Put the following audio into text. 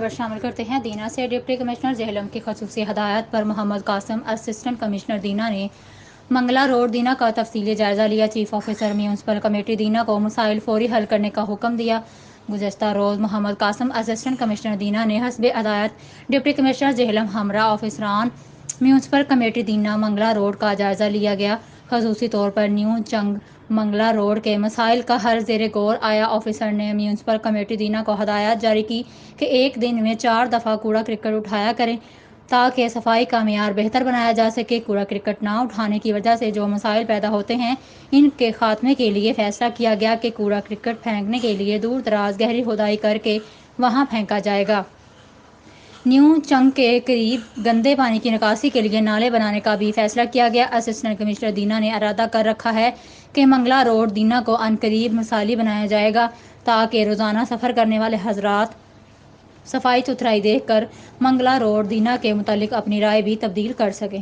خبر شامل کرتے ہیں دینا سے۔ ڈپٹی کمشنر جہلم کی خصوصی ہدایت پر محمد قاسم اسسٹنٹ کمشنر دینا نے منگلا روڈ دینا کا تفصیلی جائزہ لیا۔ چیف آفیسر میونسپل کمیٹی دینا کو مسائل فوری حل کرنے کا حکم دیا۔ گزشتہ روز محمد قاسم اسسٹنٹ کمشنر دینا نے حسب ہدایت ڈپٹی کمشنر جہلم ہمراہ آفیسران میونسپل کمیٹی دینا منگلا روڈ کا جائزہ لیا گیا۔ خصوصی طور پر نیو چنگ منگلا روڈ کے مسائل کا حل زیر غور آیا۔ آفیسر نے میونسپل کمیٹی دینا کو ہدایات جاری کی کہ ایک دن میں 4 دفعہ کوڑا کرکٹ اٹھایا کریں تاکہ صفائی کا معیار بہتر بنایا جا سکے۔ کوڑا کرکٹ نہ اٹھانے کی وجہ سے جو مسائل پیدا ہوتے ہیں ان کے خاتمے کے لیے فیصلہ کیا گیا کہ کوڑا کرکٹ پھینکنے کے لیے دور دراز گہری کھدائی کر کے وہاں پھینکا جائے گا۔ نیو چنگ کے قریب گندے پانی کی نکاسی کے لیے نالے بنانے کا بھی فیصلہ کیا گیا۔ اسسٹنٹ کمشنر دینا نے ارادہ کر رکھا ہے کہ منگلا روڈ دینا کو عنقریب مثالی بنایا جائے گا تاکہ روزانہ سفر کرنے والے حضرات صفائی ستھرائی دیکھ کر منگلا روڈ دینا کے متعلق اپنی رائے بھی تبدیل کر سکیں۔